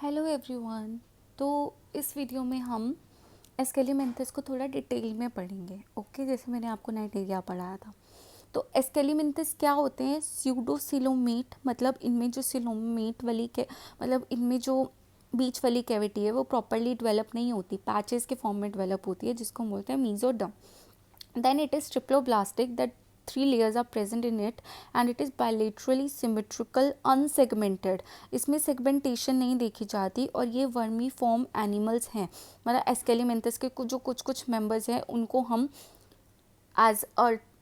Hello everyone. तो इस video में हम एस्केलिमेंथस को थोड़ा डिटेल में पढ़ेंगे। ओके, जैसे मैंने आपको नाइटेरिया पढ़ाया था। तो एस्केलिमेंथस क्या होते हैं? स्यूडोसिलोमेट, मतलब इनमें जो सिलोमेट वाली के मतलब इनमें जो बीच वाली कैविटी है वो प्रॉपरली डेवलप नहीं होती, पैचेस के फॉर्म में डेवलप होती है, जिसको हम बोलते हैं mesoderm. Then it is triploblastic, that three layers are present in it and it is bilaterally symmetrical unsegmented. इसमें सेगमेंटेशन नहीं देखी जाती और ये वर्मी फॉर्म एनिमल्स हैं। मतलब एस्केलिमेंथस के कुछ जो कुछ मेंबर्स हैं उनको हम एज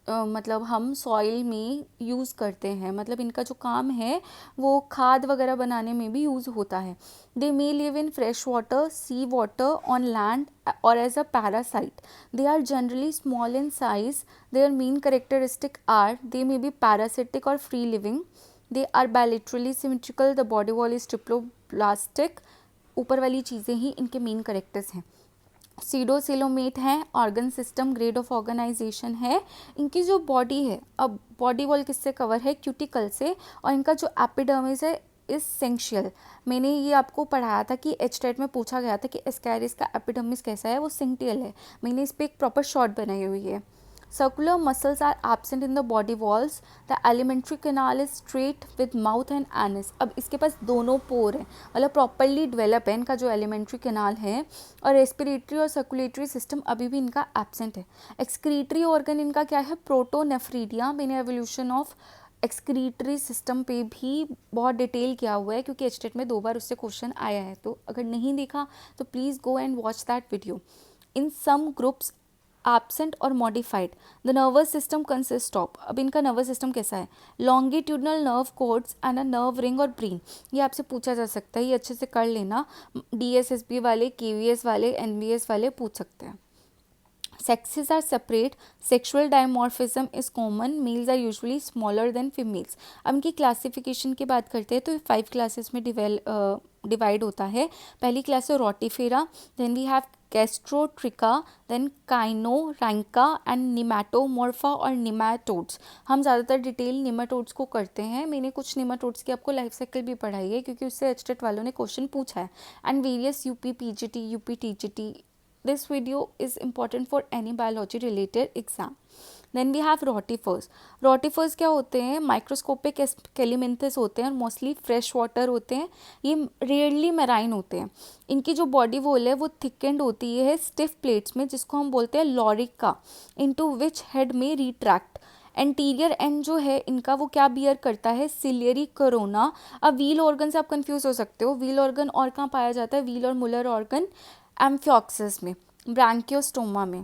मतलब हम सॉइल में यूज़ करते हैं। मतलब इनका जो काम है वो खाद वगैरह बनाने में भी यूज़ होता है। They may live in fresh water, sea water, on land और as a parasite. They are generally small in size. Their main characteristic are they may be parasitic और free living. They are bilaterally symmetrical, the body wall is triploblastic. ऊपर वाली चीज़ें ही इनके main characters हैं। Pseudocoelomate हैं, organ system, grade of organisation है। इनकी जो बॉडी है, अब बॉडी वॉल किससे कवर है? क्यूटिकल से। और इनका जो एपिडर्मिस है इसेंशियल। मैंने ये आपको पढ़ाया था कि एचटेट में पूछा गया था कि एस्कैरिस का एपिडर्मिस कैसा है, वो सिंक्टियल है। मैंने इस पर एक प्रॉपर शॉर्ट बनाई हुई है। Circular muscles are absent in the body walls. The alimentary canal is straight with mouth and anus. अब इसके पास दोनों पोर हैं, मतलब प्रॉपरली डेवलप है इनका जो एलिमेंट्री कैनाल है। और रेस्पिरेटरी और सर्कुलेटरी सिस्टम अभी भी इनका एब्सेंट है। एक्सक्रीटरी ऑर्गन इनका क्या है? प्रोटोनेफ्रीडिया। मैंने एवोल्यूशन ऑफ एक्सक्रीटरी सिस्टम पे भी बहुत डिटेल किया हुआ है, क्योंकि एचटेट में 2 बार उससे क्वेश्चन आया है। तो अगर नहीं देखा तो please go and watch that video. In some groups absent और modified. The nervous system consist of, अब इनका नर्वस सिस्टम कैसा है? Longitudinal nerve cords and a nerve ring और ब्रेन। ये आपसे पूछा जा सकता है, ये अच्छे से कर लेना। डीएसएसबी वाले, केवीएस वाले, एनवीएस वाले पूछ सकते हैं। Sexes are separate. Sexual dimorphism is common. Males are usually smaller than females. अब इनकी क्लासिफिकेशन की बात करते हैं तो 5 क्लासेस में डिवाइड होता है। पहली क्लास है Rotifera, then we have Gastrotricha, then Kinorhyncha and Nematomorpha और निमैटोड्स। हम ज़्यादातर डिटेल निमैटोड्स को करते हैं। मैंने कुछ निमैटोड्स की आपको लाइफ साइकिल भी पढ़ाई है, क्योंकि उससे एचटेट वालों ने क्वेश्चन पूछा है। And various UP PGT, UP TGT. This video is important for any biology related exam. Then we have rotifers. Rotifers क्या होते हैं? माइक्रोस्कोपिक एस्केलिमेंथस होते हैं और मोस्टली फ्रेश वाटर होते हैं। ये रेयरली मेराइन होते हैं। इनकी जो बॉडी वॉल है वो थिकेंड होती है स्टिफ प्लेट्स में, जिसको हम बोलते हैं लॉरिका, इनटू विच हेड में रिट्रैक्ट। एंटीरियर एंड जो है इनका वो क्या बियर करता है? Ciliary corona. अब व्हील ऑर्गन से आप कंफ्यूज हो सकते हो। व्हील ऑर्गन और कहाँ पाया जाता है? व्हील और मुलर ऑर्गन एम्फियोक्सिस में, ब्रांकियोस्टोमा में।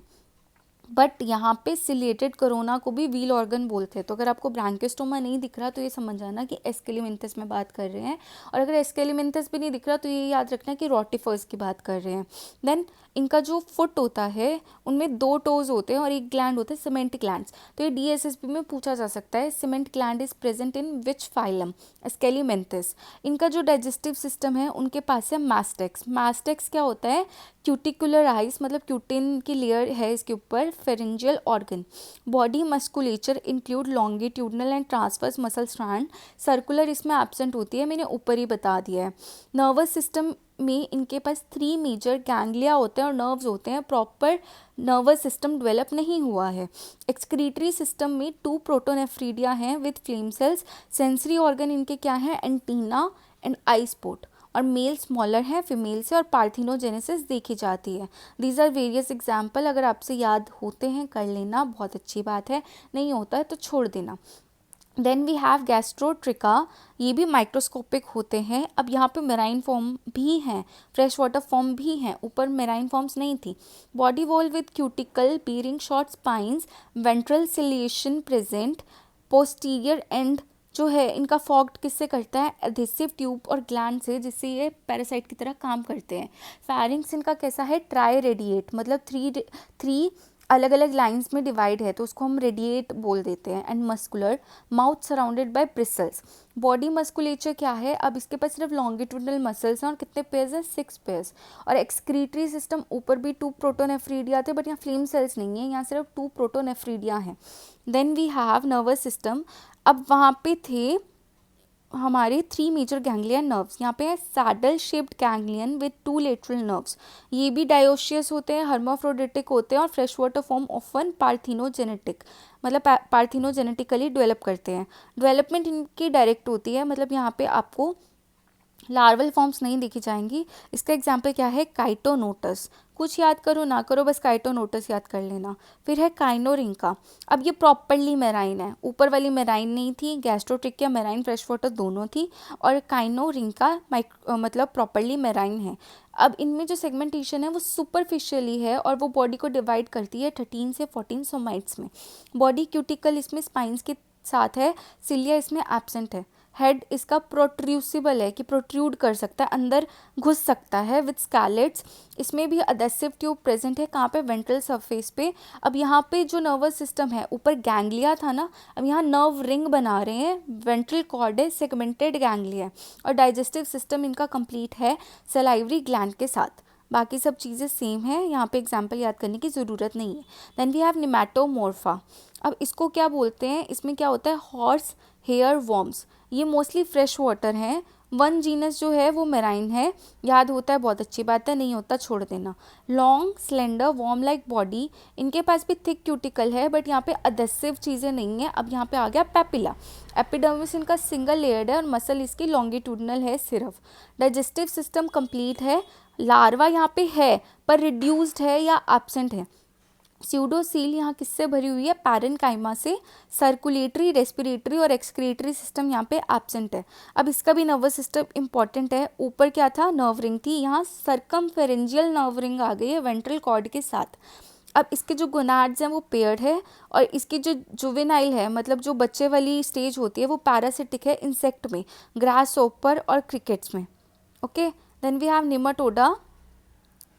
बट यहाँ पे सिलेटेड कोरोना को भी व्हील ऑर्गन बोलते हैं। तो अगर आपको ब्रांकियोस्टोमा नहीं दिख रहा तो ये समझ जाना कि एस्केलिमेंथस में बात कर रहे हैं। और अगर एस्केलिमेंथस भी नहीं दिख रहा तो ये याद रखना कि रोटिफर्स की बात कर रहे हैं। देन इनका जो फुट होता है उनमें 2 टोज होते हैं और एक ग्लैंड होता है सीमेंट ग्लैंड्स। तो ये डीएसएसबी में पूछा जा सकता है, cement gland is present in which phylum? Aschelminthes. इनका जो डाइजेस्टिव सिस्टम है उनके पास है मास्टेक्स। मास्टेक्स क्या होता है? क्यूटिकुलर आइस, मतलब क्यूटिन की लेयर है इसके ऊपर। Pharyngeal organ. Body musculature include longitudinal and transverse muscle strand. Circular इसमें एब्सेंट होती है, मैंने ऊपर ही बता दिया है। नर्वस सिस्टम में इनके पास 3 मेजर गैंग्लिया होते हैं और नर्व्स होते हैं। प्रॉपर नर्वस सिस्टम डेवलप नहीं हुआ है। एक्सक्रीटरी सिस्टम में 2 प्रोटोनेफ्रीडिया हैं with flame cells. Sensory organ इनके क्या है? Antenna and eye spot. और मेल स्मॉलर है फीमेल से और पार्थिनोजेनेसिस देखी जाती है। These are various example. अगर आपसे याद होते हैं कर लेना, बहुत अच्छी बात है। नहीं होता है तो छोड़ देना। Then we have Gastrotricha. ये भी माइक्रोस्कोपिक होते हैं। अब यहाँ पे मेराइन फॉर्म भी हैं, फ्रेश वाटर फॉर्म भी हैं, ऊपर मेराइन फॉर्म्स नहीं थी। Body wall with cuticle bearing short spines, ventral ciliation present. Posterior end जो है इनका फॉग्ड किससे करता है? एडहेसिव ट्यूब और ग्लैंड से, जिससे ये पैरासाइट की तरह काम करते हैं। फैरिंग्स इनका कैसा है? ट्राई रेडिएट, मतलब थ्री अलग अलग लाइंस में डिवाइड है तो उसको हम रेडिएट बोल देते हैं। And muscular, mouth surrounded by bristles. Body musculature क्या है? अब इसके पास सिर्फ लॉन्गिट्यूडनल मसल्स हैं और कितने पेयर्स हैं? 6 पेयर्स। और एक्सक्रीटरी सिस्टम, ऊपर भी 2 प्रोटोनेफ्रीडिया थे बट यहाँ फ्लेम सेल्स नहीं है, यहाँ सिर्फ 2 प्रोटोनेफ्रीडिया हैं। Then we have nervous system. अब वहाँ पे थे हमारे 3 मेजर गैंग्लियन नर्व्स यहाँ पे है saddle shaped ganglion with 2 lateral nerves. ये भी डायोशियस होते हैं, हर्माफ्रोडिटिक होते हैं और fresh water form often parthenogenetic, मतलब पार्थिनोजेनेटिकली डेवलप करते हैं। डेवलपमेंट इनकी डायरेक्ट होती है, मतलब यहाँ पे आपको लार्वल फॉर्म्स नहीं देखी जाएंगी। इसका एग्जाम्पल क्या है, काइटोनोटस। कुछ याद करो ना करो, बस काइटोनोटस याद कर लेना। फिर है काइनोरिंका। अब ये प्रॉपरली मेराइन है, ऊपर वाली मेराइन नहीं थी, गैस्ट्रोट्रिकिया मेराइन फ्रेश वाटर दोनों थी, और काइनोरिंका मतलब प्रॉपरली मेराइन है। अब इनमें जो सेगमेंटेशन है वो सुपरफिशियली है और वो बॉडी को डिवाइड करती है 13 से 14 सोमाइट्स में। बॉडी क्यूटिकल इसमें स्पाइंस के साथ है, सिलिया इसमें एब्सेंट है। हेड इसका प्रोट्रूसिबल है कि प्रोट्रूड कर सकता है, अंदर घुस सकता है विद स्कैलेट्स। इसमें भी अडेसिव ट्यूब प्रेजेंट है, कहाँ पे, वेंट्रल सरफेस पे। अब यहाँ पे जो नर्वस सिस्टम है, ऊपर गैंग्लिया था ना, अब यहाँ नर्व रिंग बना रहे हैं, वेंट्रल कॉर्ड है, सेगमेंटेड गैंग्लिया है, और डाइजेस्टिव सिस्टम इनका कंप्लीट है सलाइवरी ग्लैंड के साथ। बाकी सब चीज़ें सेम है, यहाँ पे एग्जाम्पल याद करने की ज़रूरत नहीं है। Then we have Nematomorpha. अब इसको क्या बोलते हैं, इसमें क्या होता है, हॉर्स हेयर वॉर्म्स। ये मोस्टली फ्रेश वाटर हैं। वन जीनस जो है वो मेराइन है, याद होता है बहुत अच्छी बात है, नहीं होता छोड़ देना। Long slender worm like body, इनके पास भी थिक क्यूटिकल है, बट यहाँ पे अडेसिव चीज़ें नहीं है। अब यहाँ पे आ गया पेपिला। एपिडर्मिस इनका सिंगल लेयर्ड है और मसल इसकी लॉन्गिट्यूडनल है सिर्फ। डाइजेस्टिव सिस्टम कंप्लीट है। लार्वा यहाँ पे है पर रिड्यूस्ड है या एब्सेंट है। स्यूडोसील यहाँ किससे भरी हुई है, पैरेन्काइमा से। सर्कुलेटरी, रेस्पिरेटरी और एक्सक्रीटरी सिस्टम यहाँ पे एब्सेंट है। अब इसका भी नर्वस सिस्टम इंपॉर्टेंट है। ऊपर क्या था, नर्व रिंग थी, यहाँ सर्कमफेरेंजियल नर्व रिंग आ गई है वेंट्रल कॉर्ड के साथ। अब इसके जो गोनाड्स हैं वो पेयर्ड है, और इसकी जो जुवेनाइल है, मतलब जो बच्चे वाली स्टेज होती है, वो पैरासिटिक है इंसेक्ट में, ग्रास ओपर और क्रिकेट्स में। Okay, then we have Nematoda.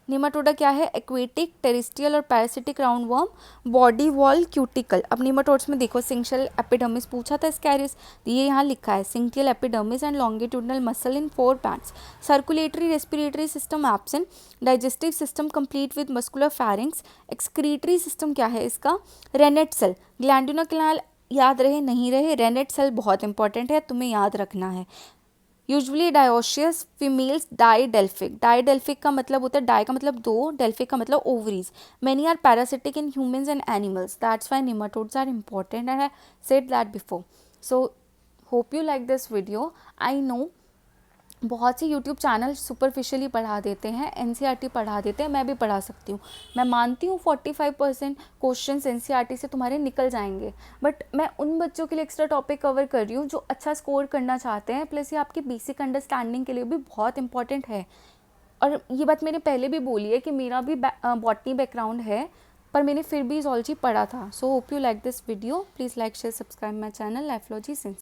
Nematoda क्या है, एक्वेटिक, टेरेस्ट्रियल और parasitic round worm, body wall cuticle. अब निमाटोड्स में देखो, सिंक्शल एपिडर्मिस पूछा था स्कैरिस, ये यहाँ लिखा है, syncytial epidermis and longitudinal muscle in 4 bands. Circulatory respiratory system absent. Digestive system complete with muscular pharynx. Excretory system क्या है इसका, रेनेट सेल। ग्लैंडुलर कैनाल याद रहे नहीं रहे, रेनेट सेल बहुत इंपॉर्टेंट है, तुम्हें याद रखना है। Usually dioecious, females didelphic. Didelphic का मतलब होता है, डाई का मतलब दो, डेल्फिक का मतलब ovaries. Many are parasitic in humans and animals, that's why nematodes are important and I said that before. So hope you like this video. I know बहुत से यूट्यूब चैनल सुपरफिशियली पढ़ा देते हैं, एनसीईआरटी पढ़ा देते हैं, मैं भी पढ़ा सकती हूँ। मैं मानती हूँ 45% क्वेश्चंस एनसीईआरटी से तुम्हारे निकल जाएंगे, बट मैं उन बच्चों के लिए एक्स्ट्रा टॉपिक कवर कर रही हूँ जो अच्छा स्कोर करना चाहते हैं, प्लस ये आपकी बेसिक अंडरस्टैंडिंग के लिए भी बहुत इंपॉर्टेंट है। और ये बात मैंने पहले भी बोली है कि मेरा भी बॉटनी बैकग्राउंड है, पर मैंने फिर भी ज़ूलॉजी पढ़ा था। So hope you like this video, please like share subscribe my channel Lifeology since.